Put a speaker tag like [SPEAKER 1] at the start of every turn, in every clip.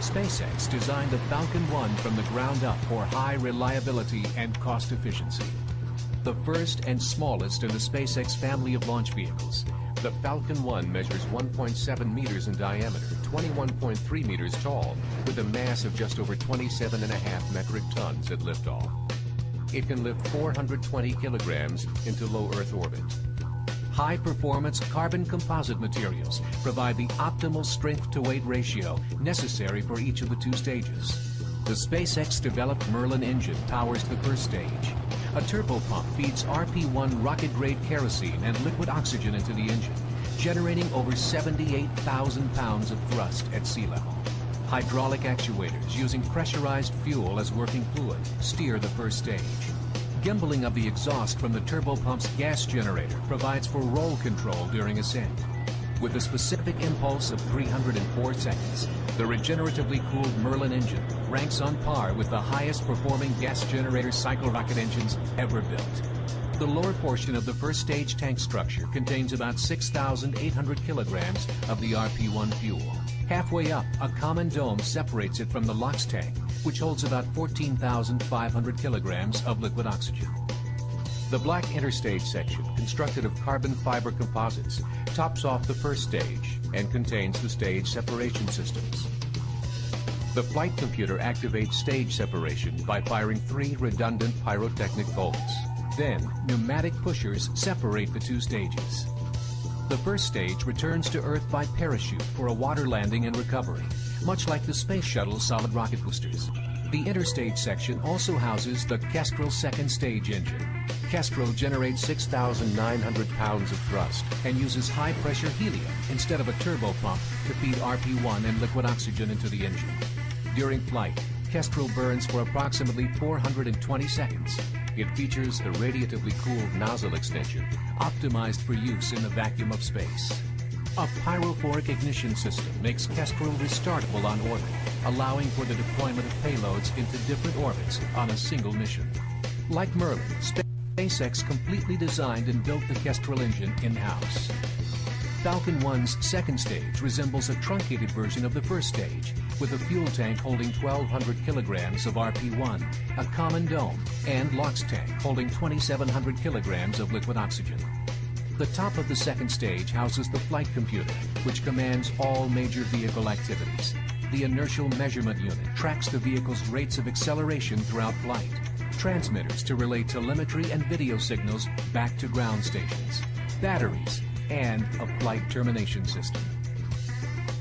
[SPEAKER 1] SpaceX designed the Falcon 1 from the ground up for high reliability and cost efficiency. The first and smallest in the SpaceX family of launch vehicles, the Falcon 1 measures 1.7 meters in diameter, 21.3 meters tall, with a mass of just over 27.5 metric tons at liftoff. It can lift 420 kilograms into low Earth orbit. High-performance carbon composite materials provide the optimal strength-to-weight ratio necessary for each of the two stages. The SpaceX-developed Merlin engine powers the first stage. A turbopump feeds RP-1 rocket-grade kerosene and liquid oxygen into the engine, generating over 78,000 pounds of thrust at sea level. Hydraulic actuators using pressurized fuel as working fluid steer the first stage. Gimbaling of the exhaust from the turbopump's gas generator provides for roll control during ascent. With a specific impulse of 304 seconds, the regeneratively cooled Merlin engine ranks on par with the highest performing gas generator cycle rocket engines ever built. The lower portion of the first stage tank structure contains about 6,800 kilograms of the RP-1 fuel. Halfway up, a common dome separates it from the LOX tank, which holds about 14,500 kilograms of liquid oxygen. The black interstage section, constructed of carbon fiber composites, tops off the first stage and contains the stage separation systems. The flight computer activates stage separation by firing 3 redundant pyrotechnic bolts. Then, pneumatic pushers separate the two stages. The first stage returns to Earth by parachute for a water landing and recovery, much like the Space Shuttle's solid rocket boosters. The interstage section also houses the Kestrel second stage engine. Kestrel generates 6,900 pounds of thrust and uses high-pressure helium instead of a turbopump to feed RP-1 and liquid oxygen into the engine. During flight, Kestrel burns for approximately 420 seconds. It features a radiatively cooled nozzle extension, optimized for use in the vacuum of space. A pyrophoric ignition system makes Kestrel restartable on orbit, allowing for the deployment of payloads into different orbits on a single mission. Like Merlin, SpaceX completely designed and built the Kestrel engine in-house. Falcon 1's second stage resembles a truncated version of the first stage, with a fuel tank holding 1,200 kilograms of RP-1, a common dome, and LOX tank holding 2,700 kilograms of liquid oxygen. The top of the second stage houses the flight computer, which commands all major vehicle activities. The inertial measurement unit tracks the vehicle's rates of acceleration throughout flight, transmitters to relay telemetry and video signals back to ground stations, batteries, and a flight termination system.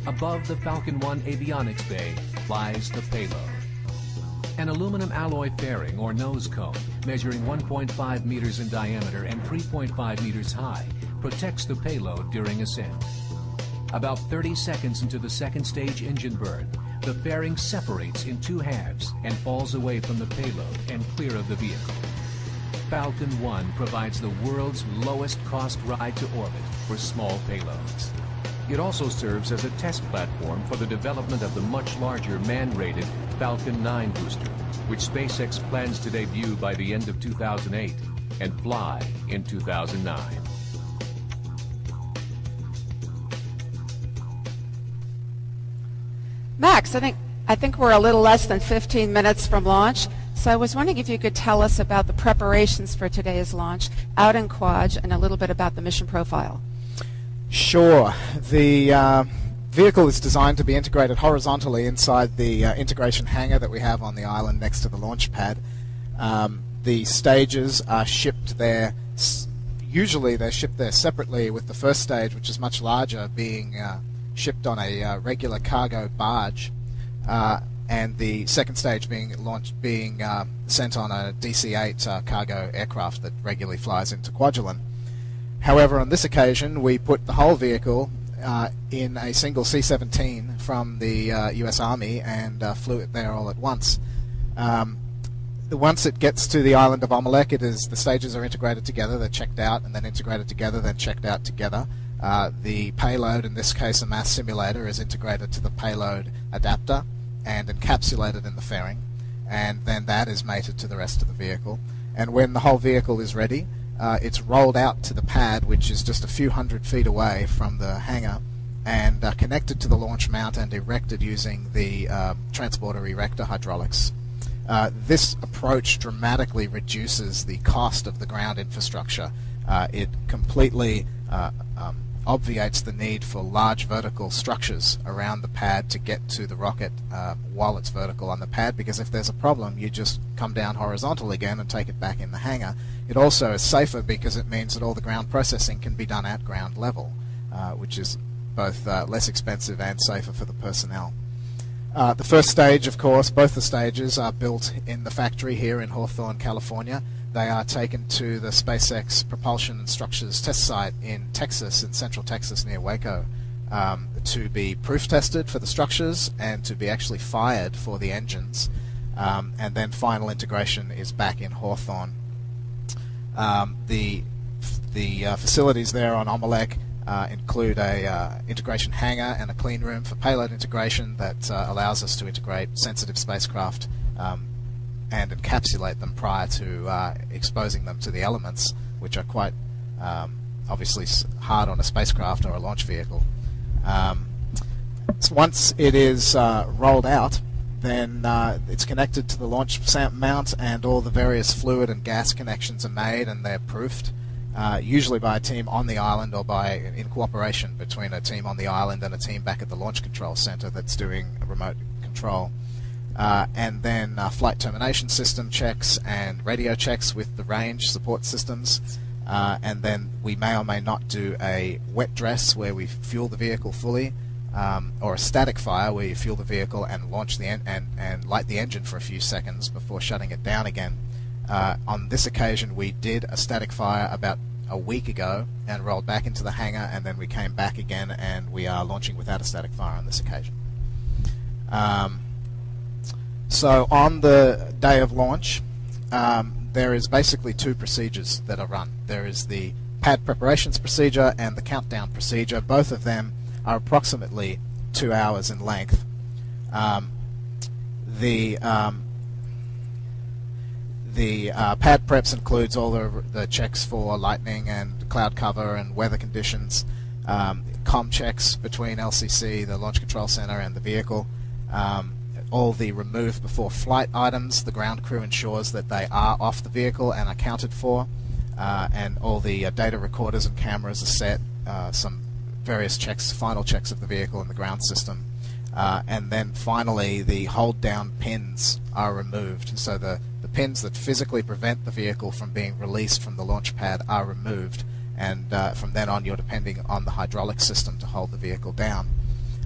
[SPEAKER 1] Above the Falcon 1 avionics bay lies the payload. An aluminum alloy fairing or nose cone measuring 1.5 meters in diameter and 3.5 meters high protects the payload during ascent. About 30 seconds into the second stage engine burn, the fairing separates in 2 halves and falls away from the payload and clear of the vehicle. Falcon 1 provides the world's lowest cost ride to orbit for small payloads. It also serves as a test platform for the development of the much larger man-rated Falcon 9 booster, which SpaceX plans to debut by the end of 2008 and fly in 2009.
[SPEAKER 2] Max, I think we're a little less than 15 minutes from launch, so I was wondering if you could tell us about the preparations for today's launch out in Quad and a little bit about the mission profile.
[SPEAKER 3] Sure. The vehicle is designed to be integrated horizontally inside the integration hangar that we have on the island next to the launch pad. The stages are shipped there. Usually they're shipped there separately, with the first stage, which is much larger, being shipped on a regular cargo barge, and the second stage being sent on a DC-8 cargo aircraft that regularly flies into Kwajalein. However, on this occasion, we put the whole vehicle in a single C-17 from the US Army and flew it there all at once. Once it gets to the island of Omelek, the stages are integrated together. They're checked out and then integrated together, then checked out together. The payload, in this case a mass simulator, is integrated to the payload adapter and encapsulated in the fairing, and then that is mated to the rest of the vehicle. And when the whole vehicle is ready, it's rolled out to the pad, which is just a few hundred feet away from the hangar, and connected to the launch mount and erected using the transporter erector hydraulics. This approach dramatically reduces the cost of the ground infrastructure. It completely obviates the need for large vertical structures around the pad to get to the rocket while it's vertical on the pad, because if there's a problem, you just come down horizontal again and take it back in the hangar. It also is safer because it means that all the ground processing can be done at ground level, which is both less expensive and safer for the personnel. The first stage, of course, both the stages are built in the factory here in Hawthorne, California. They are taken to the SpaceX Propulsion and Structures test site in Texas, in central Texas near Waco, to be proof tested for the structures and to be actually fired for the engines. And then final integration is back in Hawthorne. The facilities there on Amalek include a integration hangar and a clean room for payload integration that allows us to integrate sensitive spacecraft and encapsulate them prior to exposing them to the elements, which are quite obviously hard on a spacecraft or a launch vehicle. So once it is rolled out, then it's connected to the launch mount, and all the various fluid and gas connections are made, and they're proofed, usually by a team on the island or in cooperation between a team on the island and a team back at the Launch Control Center that's doing remote control. And then flight termination system checks and radio checks with the range support systems. And then we may or may not do a wet dress where we fuel the vehicle fully, or a static fire where you fuel the vehicle and launch the and light the engine for a few seconds before shutting it down again. On this occasion, we did a static fire about a week ago and rolled back into the hangar, and then we came back again, and we are launching without a static fire on this occasion. So on the day of launch, there is basically two procedures that are run. There is the pad preparations procedure and the countdown procedure. Both of them are approximately 2 hours in length. The pad preps includes all the checks for lightning and cloud cover and weather conditions, comm checks between LCC, the Launch Control Center, and the vehicle, all the remove before flight items. The ground crew ensures that they are off the vehicle and accounted for, and all the data recorders and cameras are set, some various checks, final checks of the vehicle and the ground system. And then finally the hold down pins are removed, so the pins that physically prevent the vehicle from being released from the launch pad are removed, and from then on you're depending on the hydraulic system to hold the vehicle down.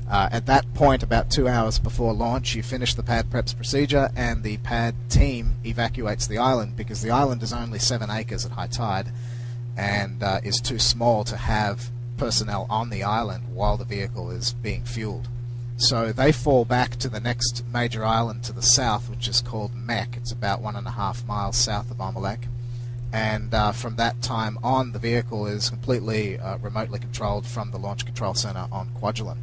[SPEAKER 3] At that point, about 2 hours before launch, you finish the pad preps procedure, and the pad team evacuates the island, because the island is only 7 acres at high tide and is too small to have personnel on the island while the vehicle is being fueled. So they fall back to the next major island to the south, which is called Mech. It's about 1.5 miles south of Amalek. And from that time on, the vehicle is completely remotely controlled from the Launch Control Center on Kwajalein.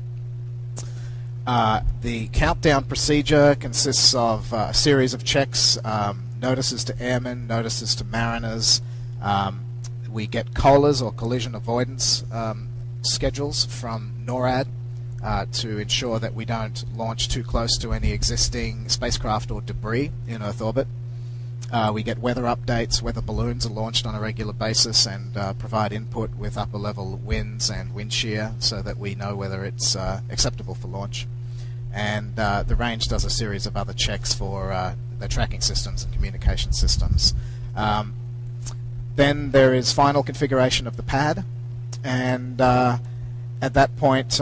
[SPEAKER 3] The countdown procedure consists of a series of checks, notices to airmen, notices to mariners. We get COLAs, or collision avoidance schedules, from NORAD to ensure that we don't launch too close to any existing spacecraft or debris in Earth orbit. We get weather updates. Weather balloons are launched on a regular basis and provide input with upper level winds and wind shear so that we know whether it's acceptable for launch. And the range does a series of other checks for the tracking systems and communication systems. Then there is final configuration of the pad, and at that point,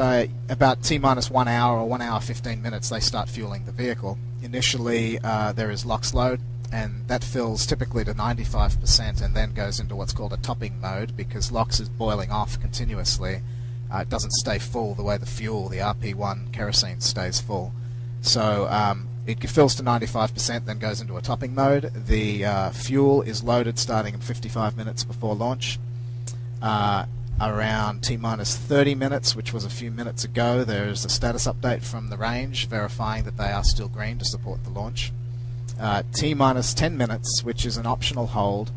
[SPEAKER 3] about T-minus 1 hour or 1 hour 15 minutes, they start fueling the vehicle. Initially, there is LOX load, and that fills typically to 95% and then goes into what's called a topping mode, because LOX is boiling off continuously. It doesn't stay full the way the fuel, the RP1 kerosene, stays full. So it fills to 95%, then goes into a topping mode. The fuel is loaded starting in 55 minutes before launch. Around T-minus 30 minutes, which was a few minutes ago, there is a status update from the range verifying that they are still green to support the launch. T-minus 10 minutes, which is an optional hold.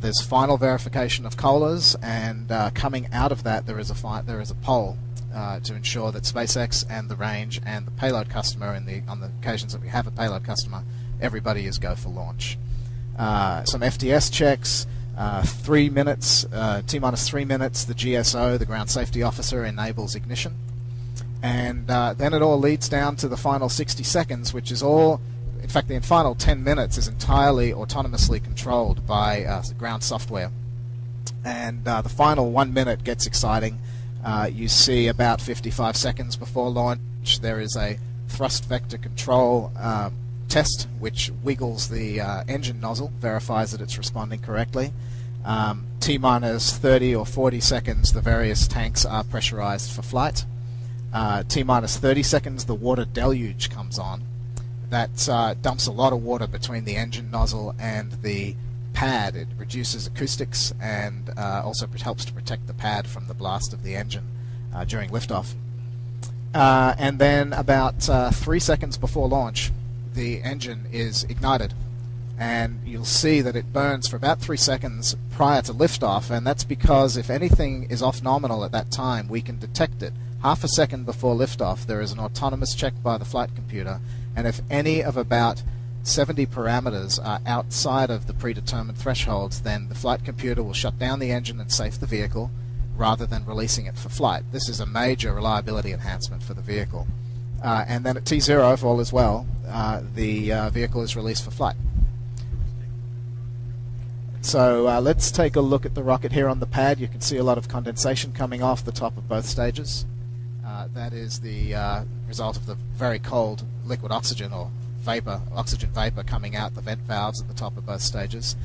[SPEAKER 3] There's final verification of COLAs, and coming out of that there is a poll to ensure that SpaceX and the range and the payload customer, on the occasions that we have a payload customer, everybody is go for launch. Some FTS checks, 3 minutes, T-minus 3 minutes, the GSO, the ground safety officer, enables ignition. And then it all leads down to the final 60 seconds, which is all, in fact, the final 10 minutes is entirely autonomously controlled by ground software. And the final 1 minute gets exciting. You see about 55 seconds before launch, there is a thrust vector control test, which wiggles the engine nozzle, verifies that it's responding correctly. T-minus 30 or 40 seconds, the various tanks are pressurized for flight. T-minus 30 seconds, the water deluge comes on. That dumps a lot of water between the engine nozzle and the pad. It reduces acoustics and also helps to protect the pad from the blast of the engine during liftoff. And then about 3 seconds before launch, the engine is ignited. And you'll see that it burns for about 3 seconds prior to liftoff, and that's because if anything is off nominal at that time, we can detect it. Half a second before liftoff, there is an autonomous check by the flight computer, and if any of about 70 parameters are outside of the predetermined thresholds, then the flight computer will shut down the engine and safe the vehicle rather than releasing it for flight. This is a major reliability enhancement for the vehicle. And then at T0, if all is well, the vehicle is released for flight. So let's take a look at the rocket here on the pad. You can see a lot of condensation coming off the top of both stages. That is the result of the very cold liquid oxygen or oxygen vapor coming out the vent valves at the top of both stages.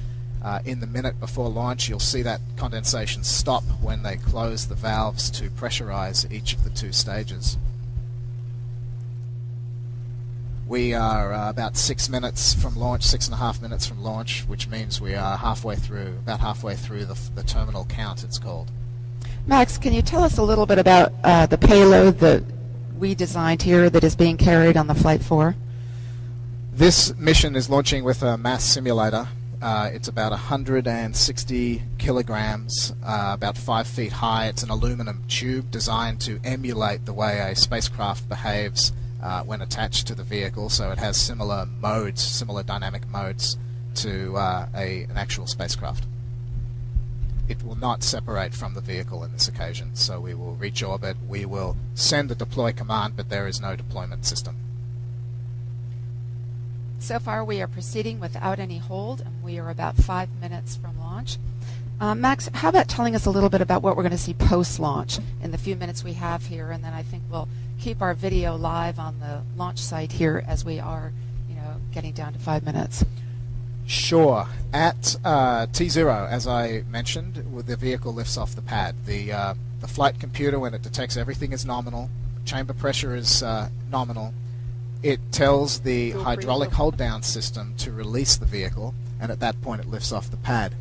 [SPEAKER 3] In the minute before launch, you'll see that condensation stop when they close the valves to pressurize each of the 2 stages. We are about 6 minutes from launch, 6.5 minutes from launch, which means we are about halfway through the terminal count, it's called.
[SPEAKER 2] Max, can you tell us a little bit about the payload that we designed here that is being carried on the Flight 4?
[SPEAKER 3] This mission is launching with a mass simulator. It's about 160 kilograms, about 5 feet high. It's an aluminum tube designed to emulate the way a spacecraft behaves when attached to the vehicle, so it has similar dynamic modes to an actual spacecraft. It will not separate from the vehicle in this occasion, so we will reach orbit, we will send a deploy command, but there is no deployment system.
[SPEAKER 2] So far we are proceeding without any hold, and we are about 5 minutes from launch. Max, how about telling us a little bit about what we're going to see post-launch in the few minutes we have here, and then I think we'll keep our video live on the launch site here as we are, getting down to 5 minutes.
[SPEAKER 3] Sure. At T0, as I mentioned, the vehicle lifts off the pad. The flight computer, when it detects everything is nominal, chamber pressure is nominal, it tells the hydraulic hold-down system to release the vehicle, and at that point it lifts off the pad.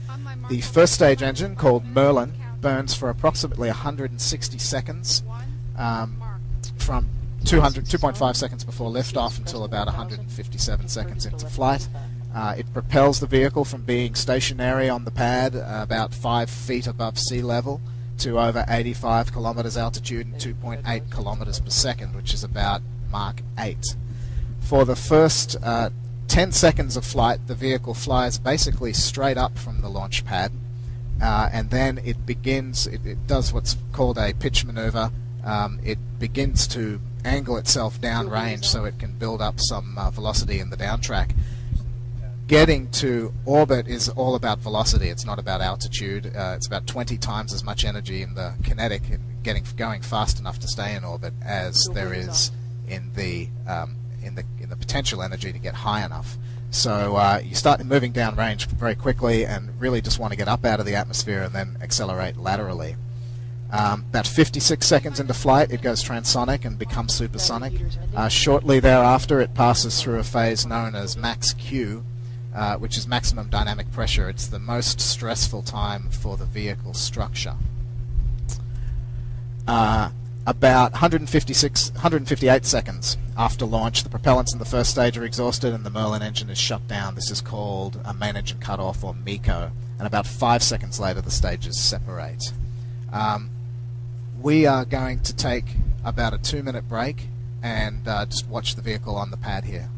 [SPEAKER 3] The first stage engine, called Merlin, burns for approximately 160 seconds, from 2.5 seconds before liftoff until about 157 seconds into flight. It propels the vehicle from being stationary on the pad about 5 feet above sea level to over 85 kilometers altitude and 2.8 kilometers per second, which is about Mach 8. For the first 10 seconds of flight, the vehicle flies basically straight up from the launch pad, and then it does what's called a pitch maneuver. It begins to angle itself downrange so it can build up some velocity in the downtrack. Getting to orbit is all about velocity. It's not about altitude. It's about 20 times as much energy in the kinetic and going fast enough to stay in orbit as there is in the potential energy to get high enough. So you start moving downrange very quickly and really just want to get up out of the atmosphere and then accelerate laterally. About 56 seconds into flight, it goes transonic and becomes supersonic. Shortly thereafter, it passes through a phase known as max Q, which is maximum dynamic pressure. It's the most stressful time for the vehicle structure. About 158 seconds after launch, the propellants in the first stage are exhausted and the Merlin engine is shut down. This is called a main engine cutoff, or MECO. And about 5 seconds later, the stages separate. We are going to take about a 2-minute break and just watch the vehicle on the pad here.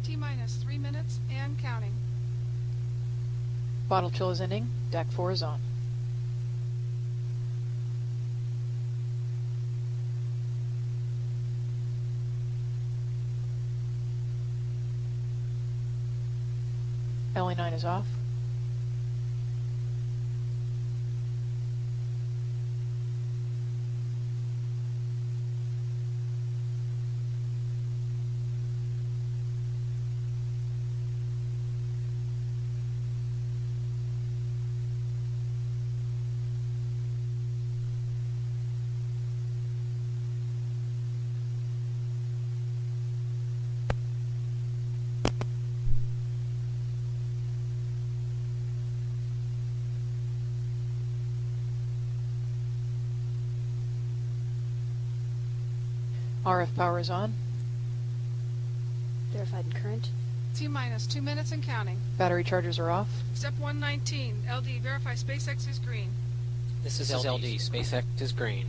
[SPEAKER 4] T-minus 3 minutes and counting.
[SPEAKER 5] Bottle chill is ending. Deck 4 is on. LE9 is off. RF power is on.
[SPEAKER 6] Verified and current.
[SPEAKER 4] T-minus 2 minutes and counting.
[SPEAKER 5] Battery chargers are off.
[SPEAKER 4] Step 119, LD, verify SpaceX is green.
[SPEAKER 7] This is LD. SpaceX is green.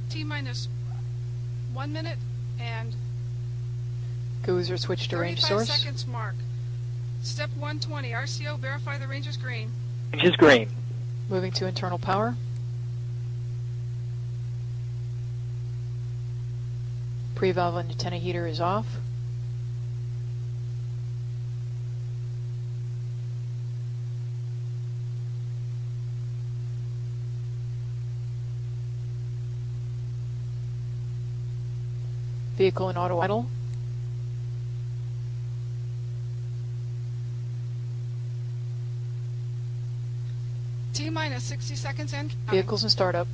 [SPEAKER 4] T-minus 1 minute and
[SPEAKER 5] Goes are switched to range
[SPEAKER 4] 35
[SPEAKER 5] source.
[SPEAKER 4] seconds mark. Step 120, RCO, verify the range is green.
[SPEAKER 8] Range is green.
[SPEAKER 5] Moving to internal power. Pre-valve and antenna heater is off. Vehicle in auto idle.
[SPEAKER 4] T-minus 60 seconds and counting.
[SPEAKER 5] Vehicles in startup.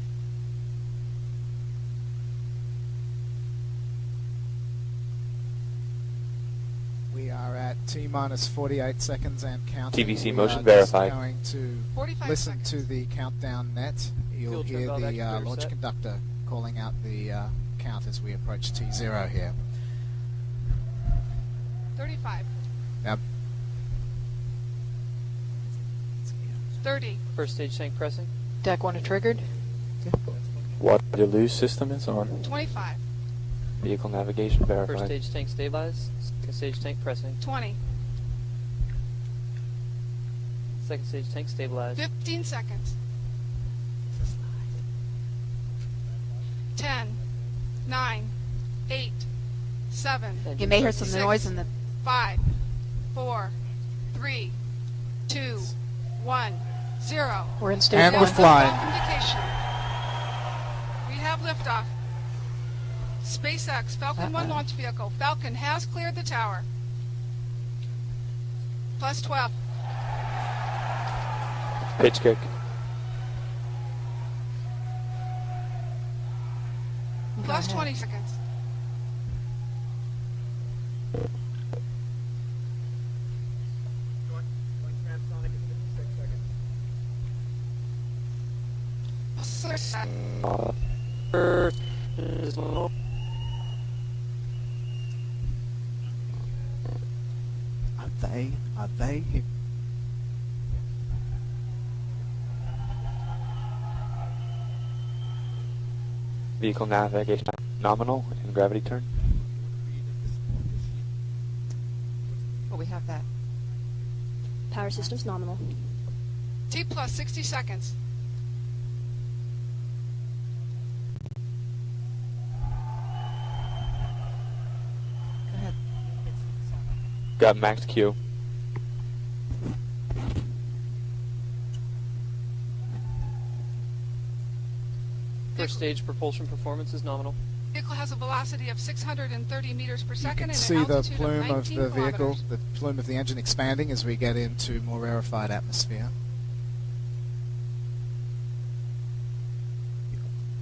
[SPEAKER 3] We are at T-minus 48 seconds and counting.
[SPEAKER 8] TVC
[SPEAKER 3] We
[SPEAKER 8] motion
[SPEAKER 3] are
[SPEAKER 8] verified.
[SPEAKER 3] Just going to
[SPEAKER 4] 45
[SPEAKER 3] listen
[SPEAKER 4] seconds.
[SPEAKER 3] to the countdown net. You'll
[SPEAKER 7] Fuel trim
[SPEAKER 3] hear
[SPEAKER 7] valve
[SPEAKER 3] the
[SPEAKER 7] activator
[SPEAKER 3] launch
[SPEAKER 7] set.
[SPEAKER 3] conductor calling out the count as we approach T0 here.
[SPEAKER 4] 35,
[SPEAKER 3] Now,
[SPEAKER 4] 30,
[SPEAKER 7] First stage tank pressing.
[SPEAKER 5] Deck 1 is triggered.
[SPEAKER 8] Water deluge system is on.
[SPEAKER 4] 25,
[SPEAKER 8] Vehicle navigation
[SPEAKER 7] First
[SPEAKER 8] verified.
[SPEAKER 7] stage tank stabilized. Second stage tank pressing.
[SPEAKER 4] 20,
[SPEAKER 7] Second stage tank stabilized.
[SPEAKER 4] 15 seconds. 10, 9, 8, 7,
[SPEAKER 2] You may hear some
[SPEAKER 4] 6,
[SPEAKER 2] noise in the
[SPEAKER 4] 5, 4, 3, 2, 1, 0.
[SPEAKER 5] We're in stage
[SPEAKER 3] And we're
[SPEAKER 5] 1.
[SPEAKER 3] flying.
[SPEAKER 4] Indication. We have liftoff. SpaceX Falcon 1 launch vehicle. Falcon has cleared the tower. Plus 12.
[SPEAKER 8] Pitch kick.
[SPEAKER 4] Plus
[SPEAKER 2] ahead.
[SPEAKER 4] 20 seconds. Plus 6.
[SPEAKER 7] First is low.
[SPEAKER 3] Are they?
[SPEAKER 8] Vehicle navigation nominal and gravity turn.
[SPEAKER 2] Oh, we have that.
[SPEAKER 6] Power systems nominal.
[SPEAKER 4] T plus 60 seconds.
[SPEAKER 2] Go ahead.
[SPEAKER 8] Got max Q.
[SPEAKER 7] First stage propulsion performance is nominal.
[SPEAKER 4] Vehicle has a velocity of 630 meters per
[SPEAKER 3] You
[SPEAKER 4] second
[SPEAKER 3] can
[SPEAKER 4] and
[SPEAKER 3] see
[SPEAKER 4] an
[SPEAKER 3] the
[SPEAKER 4] altitude
[SPEAKER 3] plume
[SPEAKER 4] of
[SPEAKER 3] of
[SPEAKER 4] 19
[SPEAKER 3] the vehicle,
[SPEAKER 4] kilometers.
[SPEAKER 3] the plume of the engine expanding as we get into more rarefied atmosphere.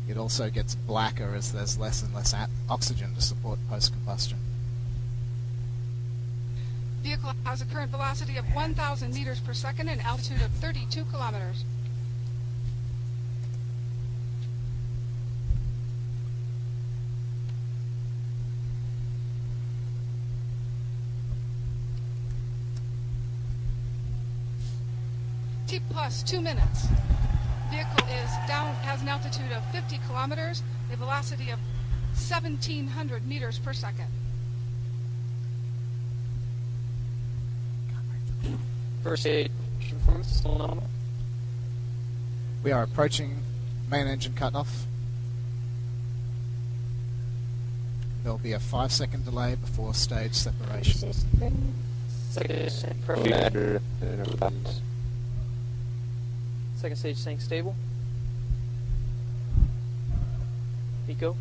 [SPEAKER 3] It also gets blacker as there's less and less oxygen to support post-combustion.
[SPEAKER 4] Vehicle has a current velocity of 1,000 meters per second and altitude of 32 kilometers. T plus 2 minutes. Vehicle is down, has an altitude of 50 kilometers, a velocity of 1,700 meters per second.
[SPEAKER 7] First stage performance is still nominal.
[SPEAKER 3] We are approaching main engine cutoff. There'll be a 5-second delay before stage separation.
[SPEAKER 7] Second stage tank pressing. Second stage tank stable. Eco.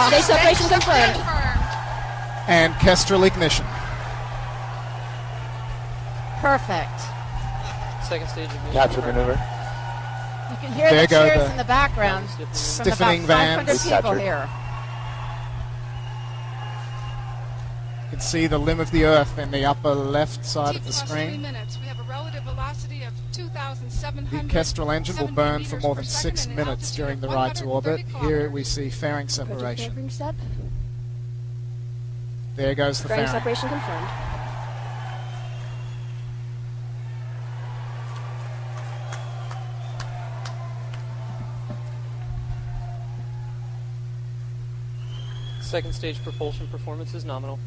[SPEAKER 6] Stage separation confirmed.
[SPEAKER 3] And Kestrel ignition.
[SPEAKER 2] Perfect.
[SPEAKER 7] Second stage ignition.
[SPEAKER 8] Capture maneuver.
[SPEAKER 2] You can hear
[SPEAKER 3] There
[SPEAKER 2] the
[SPEAKER 3] go
[SPEAKER 2] cheers
[SPEAKER 3] the
[SPEAKER 2] in the background from
[SPEAKER 3] stiffening
[SPEAKER 2] about 500
[SPEAKER 3] vans.
[SPEAKER 2] people
[SPEAKER 8] Captured.
[SPEAKER 2] here.
[SPEAKER 3] You can see the limb of the Earth in the upper left side
[SPEAKER 4] T
[SPEAKER 3] of the
[SPEAKER 4] plus 3
[SPEAKER 3] screen.
[SPEAKER 4] minutes. We have a relative velocity of 2,700.
[SPEAKER 3] The Kestrel engine will burn for
[SPEAKER 4] meters
[SPEAKER 3] more
[SPEAKER 4] per
[SPEAKER 3] than
[SPEAKER 4] second
[SPEAKER 3] 6
[SPEAKER 4] and an
[SPEAKER 3] minutes
[SPEAKER 4] altitude
[SPEAKER 3] during
[SPEAKER 4] of
[SPEAKER 3] the ride to orbit.
[SPEAKER 4] 130
[SPEAKER 3] Here
[SPEAKER 4] kilometers.
[SPEAKER 3] we see fairing separation.
[SPEAKER 6] Fairing step.
[SPEAKER 3] There goes the
[SPEAKER 6] Fairing
[SPEAKER 3] fairing.
[SPEAKER 6] separation confirmed.
[SPEAKER 7] Second stage propulsion performance is nominal.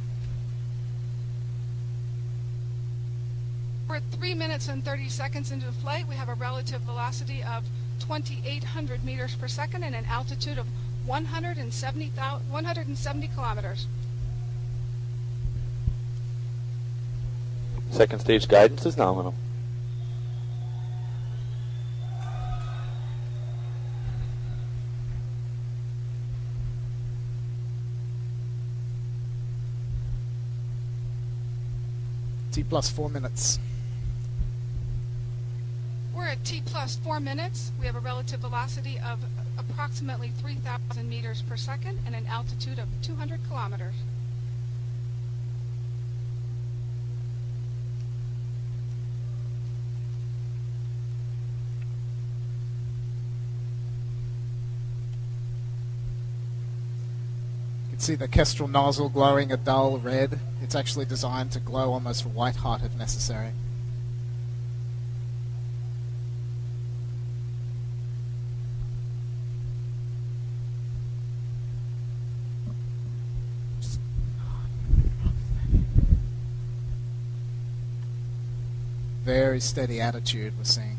[SPEAKER 4] We're at 3 minutes and 30 seconds into flight. We have a relative velocity of 2,800 meters per second and an altitude of 170 kilometers.
[SPEAKER 8] Second stage guidance is nominal.
[SPEAKER 3] T plus 4 minutes.
[SPEAKER 4] We're at T plus 4 minutes. We have a relative velocity of approximately 3,000 meters per second and an altitude of 200 kilometers.
[SPEAKER 3] You can see the Kestrel nozzle glowing a dull red. It's actually designed to glow almost white hot if necessary. Very steady attitude we're seeing.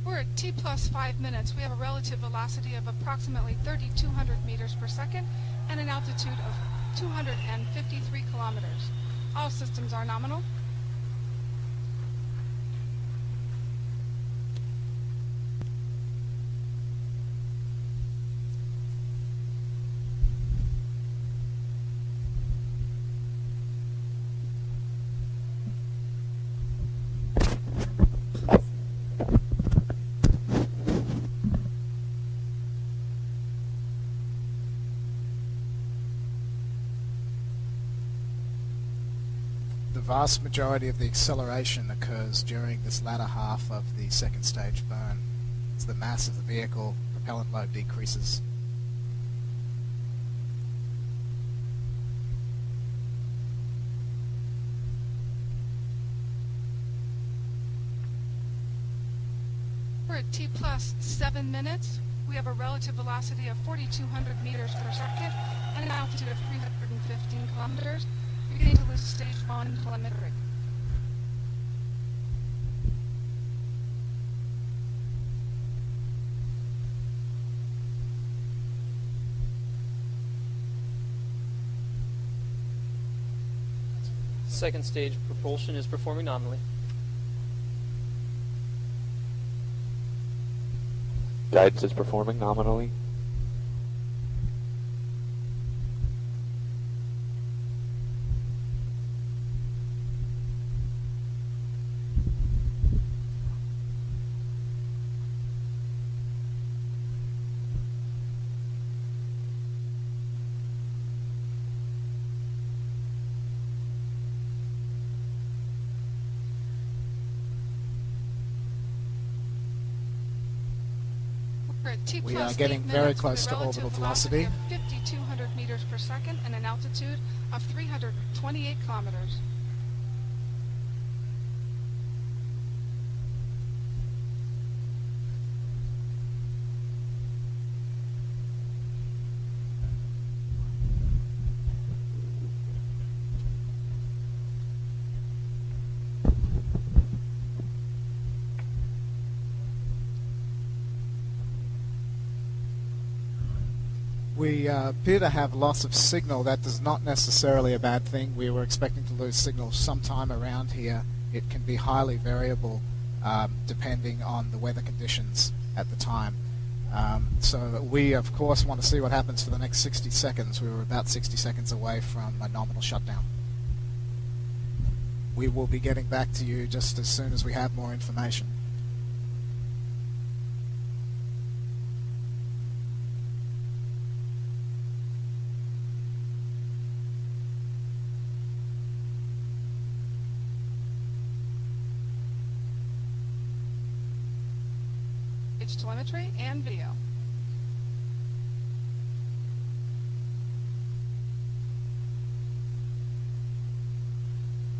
[SPEAKER 4] We're at T plus 5 minutes. We have a relative velocity of approximately 3,200 meters per second and an altitude of 253 kilometers. All systems are nominal.
[SPEAKER 3] The vast majority of the acceleration occurs during this latter half of the second stage burn, as the mass of the vehicle propellant load decreases.
[SPEAKER 4] We're at T plus 7 minutes. We have a relative velocity of 4,200 meters per second and an altitude of 315 kilometers. You're getting to lose stage 1 telemetry.
[SPEAKER 7] Second stage propulsion is performing nominally.
[SPEAKER 8] Guidance is performing nominally.
[SPEAKER 4] We're at T
[SPEAKER 3] We
[SPEAKER 4] plus
[SPEAKER 3] are getting
[SPEAKER 4] 8
[SPEAKER 3] very
[SPEAKER 4] minutes
[SPEAKER 3] close
[SPEAKER 4] with a
[SPEAKER 3] to
[SPEAKER 4] relative
[SPEAKER 3] orbital velocity.
[SPEAKER 4] of 5,200 meters per second and an altitude of 328 kilometers.
[SPEAKER 3] We appear to have loss of signal. That is not necessarily a bad thing. We were expecting to lose signal sometime around here. It can be highly variable depending on the weather conditions at the time. So we, of course, want to see what happens for the next 60 seconds. We were about 60 seconds away from a nominal shutdown. We will be getting back to you just as soon as we have more information.
[SPEAKER 4] Telemetry and video.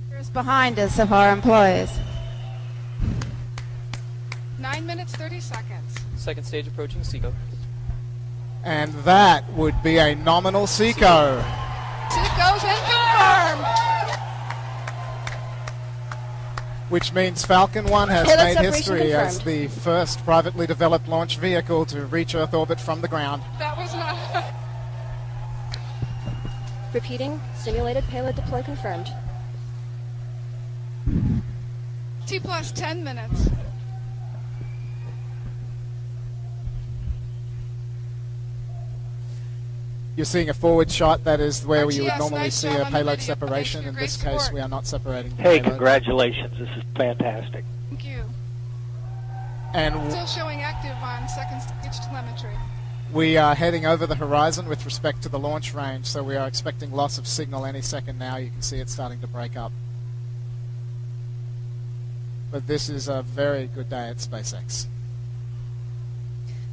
[SPEAKER 2] Here's behind us of our employees.
[SPEAKER 4] 9 minutes 30 seconds.
[SPEAKER 7] Second stage approaching SECO.
[SPEAKER 3] And that would be a nominal SECO.
[SPEAKER 4] SECO's in confirmed.
[SPEAKER 3] Which means Falcon 1 has
[SPEAKER 6] Payload
[SPEAKER 3] made
[SPEAKER 6] separation
[SPEAKER 3] history as
[SPEAKER 6] confirmed.
[SPEAKER 3] the first privately developed launch vehicle to reach Earth orbit from the ground.
[SPEAKER 4] That was not.
[SPEAKER 6] Repeating, simulated payload deploy confirmed.
[SPEAKER 4] T plus 10 minutes.
[SPEAKER 3] You're seeing a forward shot. That is where you would
[SPEAKER 4] RTS,
[SPEAKER 3] normally
[SPEAKER 4] nice
[SPEAKER 3] see
[SPEAKER 4] job
[SPEAKER 3] a
[SPEAKER 4] on the
[SPEAKER 3] payload
[SPEAKER 4] video.
[SPEAKER 3] separation.
[SPEAKER 4] Thanks for
[SPEAKER 3] In
[SPEAKER 4] your
[SPEAKER 3] this
[SPEAKER 4] great
[SPEAKER 3] case,
[SPEAKER 4] support.
[SPEAKER 3] we are not separating the
[SPEAKER 9] Hey,
[SPEAKER 3] payload.
[SPEAKER 9] congratulations. This is fantastic.
[SPEAKER 4] Thank you.
[SPEAKER 3] And
[SPEAKER 4] Still showing active on second stage telemetry.
[SPEAKER 3] we are heading over the horizon with respect to the launch range, so we are expecting loss of signal any second now. You can see it starting to break up. But this is a very good day at SpaceX.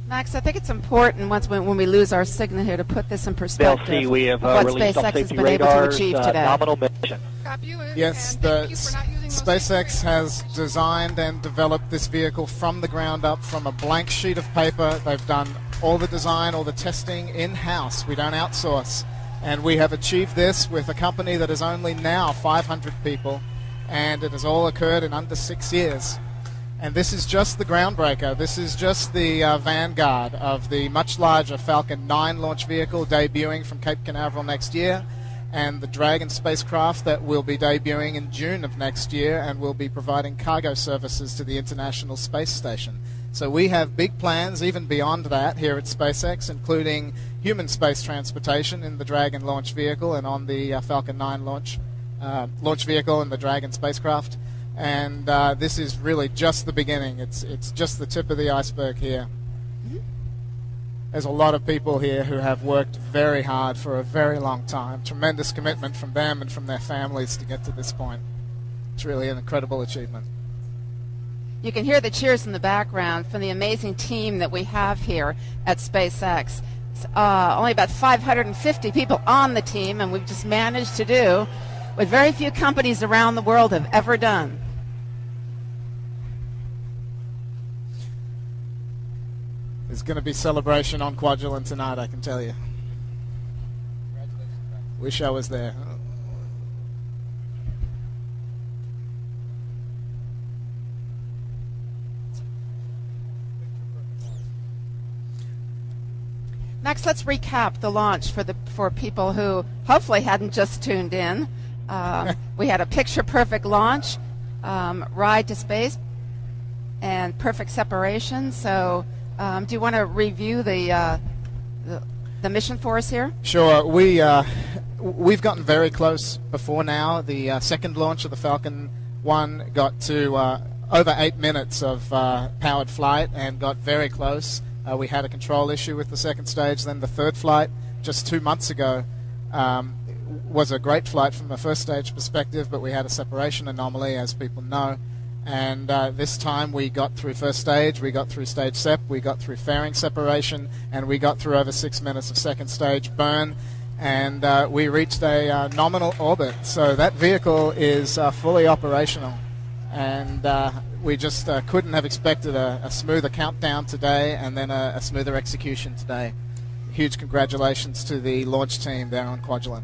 [SPEAKER 2] Max, I think it's important when we lose our signal here to put this in
[SPEAKER 9] They'll
[SPEAKER 2] perspective
[SPEAKER 9] see we have
[SPEAKER 2] of what
[SPEAKER 9] released on
[SPEAKER 2] SpaceX has
[SPEAKER 9] safety
[SPEAKER 2] been able to
[SPEAKER 9] radars,
[SPEAKER 2] achieve today.
[SPEAKER 9] nominal mission.
[SPEAKER 4] Copy you,
[SPEAKER 3] Yes,
[SPEAKER 4] and
[SPEAKER 3] the
[SPEAKER 4] thank you for not using those
[SPEAKER 3] SpaceX
[SPEAKER 4] safety
[SPEAKER 3] has
[SPEAKER 4] radars.
[SPEAKER 3] designed and developed this vehicle from the ground up, from a blank sheet of paper. They've done all the design, all the testing in-house. We don't outsource. And we have achieved this with a company that is only now 500 people, and it has all occurred in under 6 years. And this is just the groundbreaker. This is just the vanguard of the much larger Falcon 9 launch vehicle debuting from Cape Canaveral next year, and the Dragon spacecraft that will be debuting in June of next year and will be providing cargo services to the International Space Station. So we have big plans even beyond that here at SpaceX, including human space transportation in the Dragon launch vehicle and on the Falcon 9 launch vehicle and the Dragon spacecraft. And this is really just the beginning. It's just the tip of the iceberg here. There's a lot of people here who have worked very hard for a very long time. Tremendous commitment from them and from their families to get to this point. It's really an incredible achievement.
[SPEAKER 2] You can hear the cheers in the background from the amazing team that we have here at SpaceX. Only about 550 people on the team, and we've just managed to do what very few companies around the world have ever done.
[SPEAKER 3] There's going to be celebration on Kwajalein tonight, I can tell you. Wish I was there.
[SPEAKER 2] Next, let's recap the launch for people who hopefully hadn't just tuned in. We had a picture-perfect launch, ride to space, and perfect separation. So do you want to review the mission for us here?
[SPEAKER 3] Sure. We've gotten very close before now. The second launch of the Falcon 1 got to over 8 minutes of powered flight and got very close. We had a control issue with the second stage. Then the third flight, just 2 months ago, was a great flight from a first stage perspective, but we had a separation anomaly, as people know. And this time we got through first stage, we got through stage sep, we got through fairing separation, and we got through over 6 minutes of second stage burn, and we reached a nominal orbit. So that vehicle is fully operational, and we just couldn't have expected a smoother countdown today and then a smoother execution today. Huge congratulations to the launch team there on Kwajalein.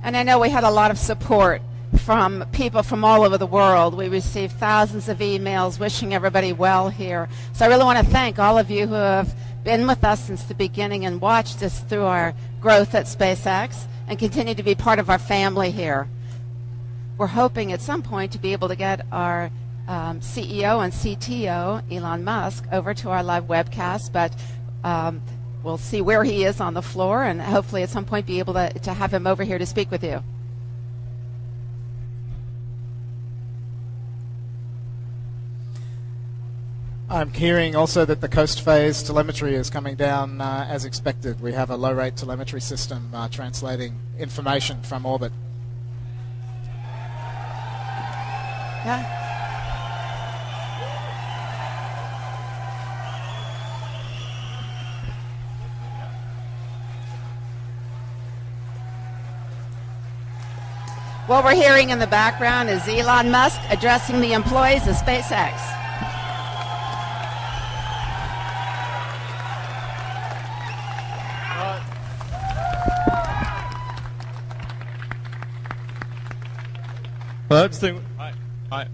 [SPEAKER 2] And I know we had a lot of support from people from all over the world. We received thousands of emails wishing everybody well here. So I really want to thank all of you who have been with us since the beginning and watched us through our growth at SpaceX and continue to be part of our family here. We're hoping at some point to be able to get our CEO and CTO, Elon Musk, over to our live webcast, but we'll see where he is on the floor and hopefully at some point be able to have him over here to speak with you.
[SPEAKER 3] I'm hearing also that the coast phase telemetry is coming down as expected. We have a low-rate telemetry system translating information from orbit.
[SPEAKER 2] Yeah. What we're hearing in the background is Elon Musk addressing the employees of SpaceX.
[SPEAKER 10] Well, that's the thing. Hi.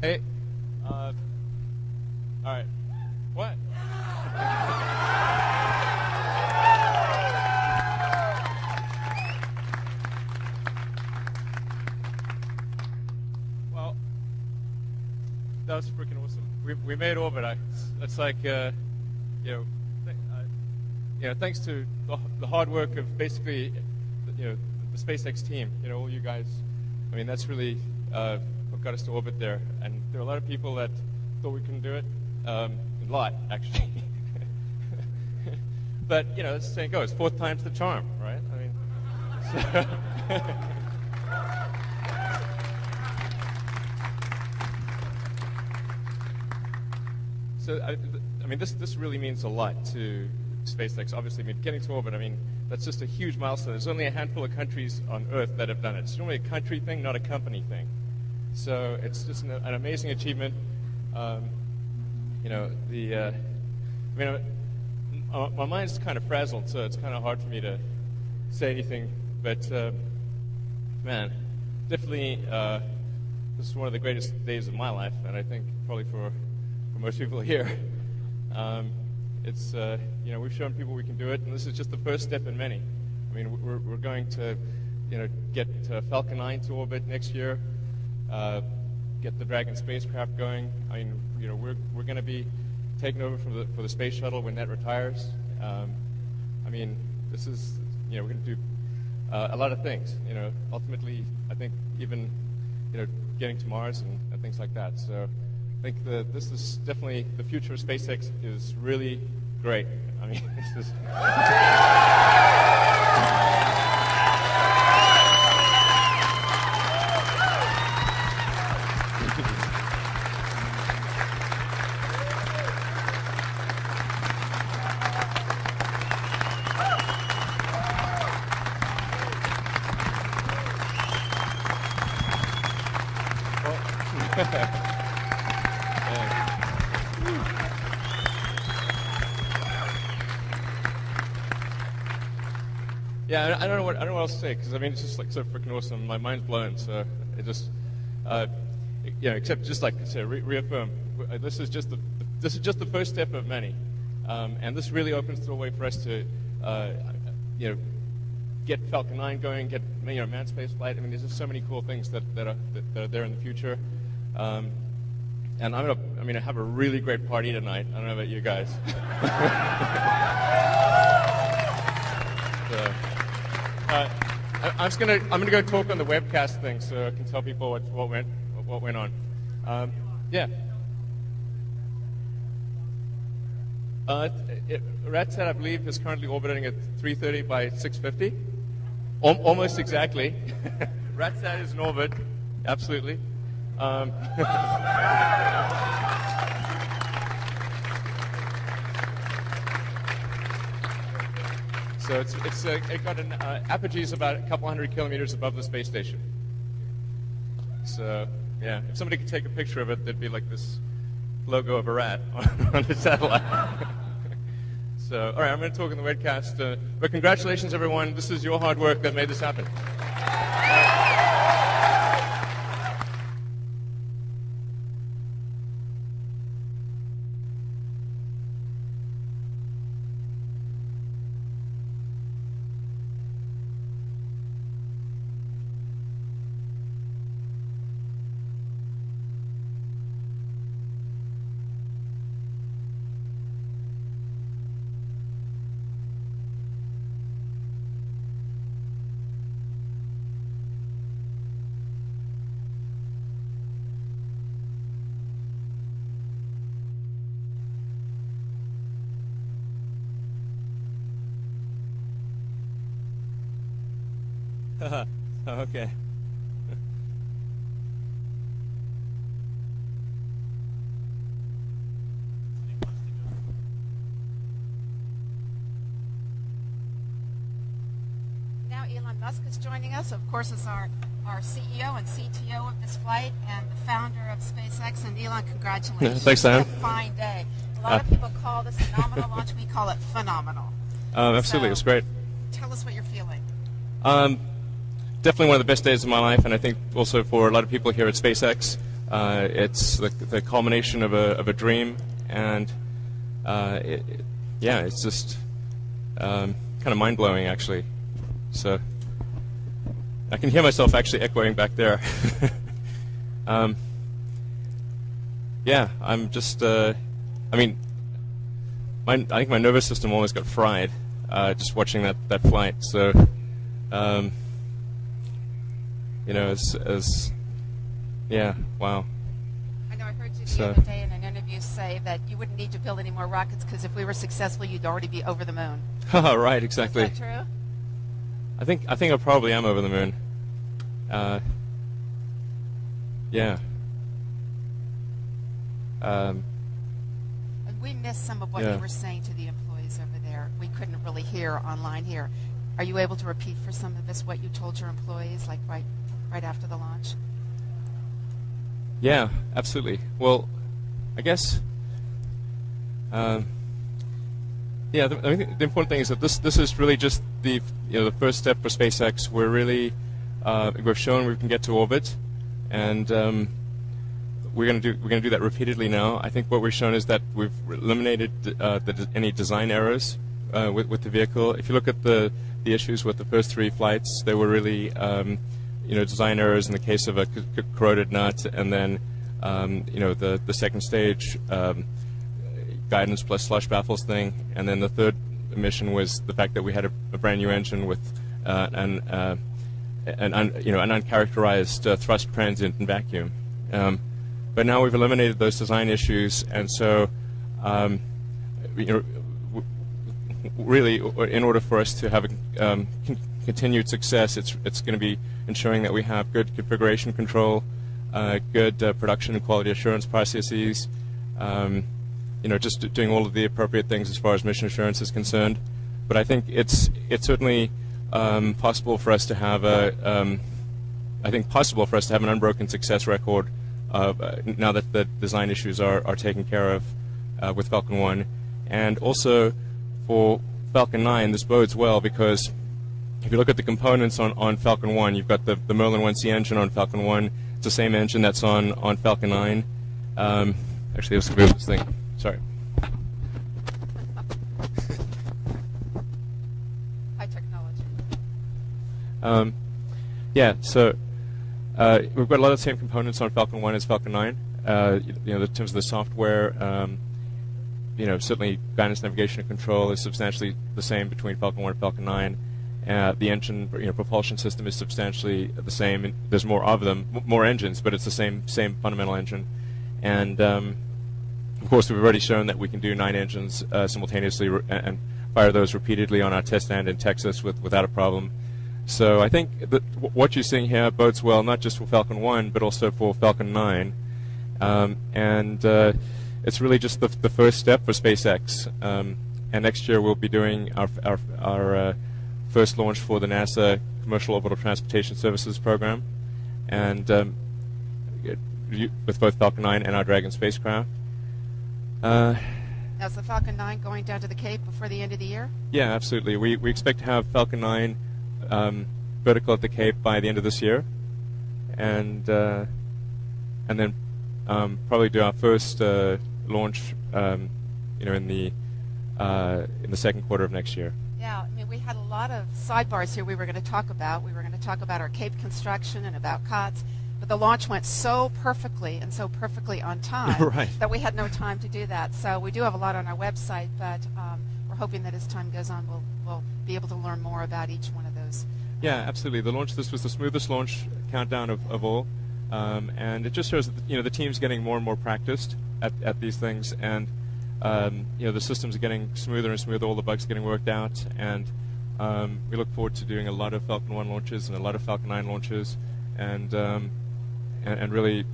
[SPEAKER 10] Hey. All right. What? Well, that was freaking awesome. We made orbit. It's like thanks to the hard work of basically the SpaceX team. All you guys. I mean, that's really what got us to orbit there. And there are a lot of people that thought we couldn't do it. A lot, actually. But, as the saying goes, fourth time's the charm, right? I mean, this really means a lot to SpaceX. Obviously, getting to orbit, that's just a huge milestone. There's only a handful of countries on Earth that have done it. It's normally a country thing, not a company thing. So it's just an amazing achievement. My mind's kind of frazzled, so it's kind of hard for me to say anything. But man, definitely, this is one of the greatest days of my life, and I think probably for most people here. We've shown people we can do it, and this is just the first step in many. We're going to, get Falcon 9 to orbit next year, get the Dragon spacecraft going. We're going to be taking over for the space shuttle when that retires. This is, we're going to do a lot of things. Ultimately, I think even, getting to Mars and things like that. So I think this is definitely the future of SpaceX is really great. This is. Yeah, I don't know what else to say, because it's just like so freaking awesome. My mind's blown. So it just, except just like to say, reaffirm. This is just the first step of many, and this really opens the way for us to, get Falcon 9 going, get manned space flight. I mean, there's just so many cool things that are there in the future. And I have a really great party tonight. I don't know about you guys. So, I'm gonna go talk on the webcast thing, so I can tell people what went on. Yeah. RATSAT, I believe, is currently orbiting at 330 by 650. Almost exactly. RATSAT is in orbit. Absolutely. So it got an apogee about a couple hundred kilometers above the space station. So yeah, if somebody could take a picture of it, there'd be like this logo of a rat on the satellite. So all right, I'm going to talk in the webcast. But congratulations, everyone. This is your hard work that made this happen. Okay.
[SPEAKER 2] Now Elon Musk is joining us. Of course, is our CEO and CTO of this flight and the founder of SpaceX. And Elon, congratulations.
[SPEAKER 10] Thanks, Sam.
[SPEAKER 2] It's a fine day. A lot of people call this a nominal launch. We call it phenomenal.
[SPEAKER 10] Absolutely, it's great.
[SPEAKER 2] Tell us what you're feeling.
[SPEAKER 10] Definitely one of the best days of my life, and I think also for a lot of people here at SpaceX, it's the culmination of a dream, and it's just kind of mind-blowing, actually. So I can hear myself actually echoing back there. Yeah, I'm just, I think my nervous system almost got fried just watching that flight. So, wow.
[SPEAKER 2] I know I heard you the other day in an interview say that you wouldn't need to build any more rockets because if we were successful, you'd already be over the moon.
[SPEAKER 10] Right, exactly.
[SPEAKER 2] Is that true?
[SPEAKER 10] I think I probably am over the moon. Yeah.
[SPEAKER 2] And we missed some of what you were saying to the employees over there. We couldn't really hear online here. Are you able to repeat for some of this what you told your employees, like right after the launch?
[SPEAKER 10] Yeah, absolutely. Well, I guess. I think the important thing is that this is really just the first step for SpaceX. We're really we've shown we can get to orbit, and we're going to do that repeatedly now. I think what we've shown is that we've eliminated any design errors with the vehicle. If you look at the issues with the first 3 flights, they were really design errors in the case of a corroded nut, and then the second stage guidance plus slush baffles thing, and then the third mission was the fact that we had a brand new engine with an uncharacterized thrust transient and vacuum. But now we've eliminated those design issues, and so really, in order for us to have a continued success, it's going to be ensuring that we have good configuration control, good production and quality assurance processes, just doing all of the appropriate things as far as mission assurance is concerned. But I think it's certainly possible for us to have an unbroken success record now that the design issues are taken care of with Falcon 1, and also for Falcon 9, this bodes well because if you look at the components on Falcon 1, you've got the Merlin 1C engine on Falcon 1. It's the same engine that's on Falcon 9. Actually, let's move this thing. Sorry.
[SPEAKER 2] High technology.
[SPEAKER 10] Yeah, so we've got a lot of the same components on Falcon 1 as Falcon 9. In terms of the software, certainly guidance, navigation, and control is substantially the same between Falcon 1 and Falcon 9. The engine, propulsion system is substantially the same. There's more of them, more engines, but it's the same fundamental engine. And of course, we've already shown that we can do 9 engines simultaneously and fire those repeatedly on our test stand in Texas without a problem. So I think that what you're seeing here bodes well not just for Falcon 1, but also for Falcon 9. It's really just the first step for SpaceX. And next year we'll be doing our first launch for the NASA Commercial Orbital Transportation Services program, and with both Falcon 9 and our Dragon spacecraft.
[SPEAKER 2] Now, is the Falcon 9 going down to the Cape before the end of the year?
[SPEAKER 10] Yeah, absolutely. We expect to have Falcon 9 vertical at the Cape by the end of this year, and then probably do our first launch, in the second quarter of next year.
[SPEAKER 2] Yeah, I mean, we had a lot of sidebars here we were going to talk about. We were going to talk about our Cape construction and about COTS, but the launch went so perfectly and so perfectly on time
[SPEAKER 10] Right.
[SPEAKER 2] that we had no time to do that. So we do have a lot on our website, but we're hoping that as time goes on, we'll be able to learn more about each one of those.
[SPEAKER 10] Yeah, absolutely. This was the smoothest launch countdown of all, and it just shows that the team's getting more and more practiced at these things, and the systems are getting smoother and smoother. All the bugs are getting worked out, and we look forward to doing a lot of Falcon 1 launches and a lot of Falcon 9 launches, and really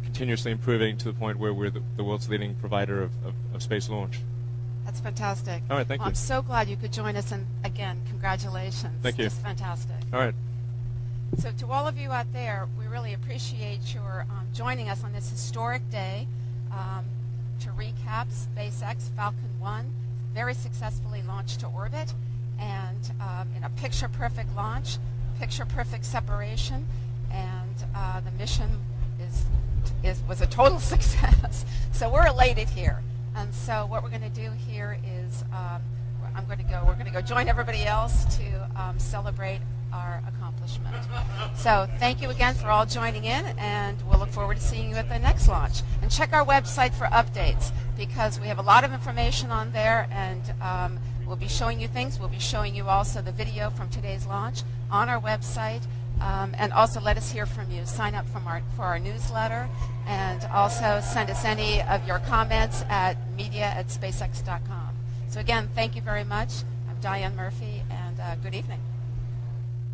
[SPEAKER 10] continuously improving to the point where we're the world's leading provider of space launch.
[SPEAKER 2] That's fantastic.
[SPEAKER 10] All right, thank you.
[SPEAKER 2] I'm so glad you could join us, and again, congratulations.
[SPEAKER 10] Thank you.
[SPEAKER 2] Just fantastic.
[SPEAKER 10] All right.
[SPEAKER 2] So to all of you out there, we really appreciate your joining us on this historic day. To recap, SpaceX Falcon 1 very successfully launched to orbit, and in a picture-perfect launch, picture-perfect separation, and the mission was a total success. So we're elated here. And so what we're going to do here is we're going to go join everybody else to celebrate our accomplishment. So thank you again for all joining in, and we'll look forward to seeing you at the next launch. And check our website for updates, because we have a lot of information on there, and we'll be showing you things. We'll be showing you also the video from today's launch on our website. And also let us hear from you. Sign up for our newsletter, and also send us any of your comments at media@spacex.com. So again, thank you very much. I'm Diane Murphy, and good evening.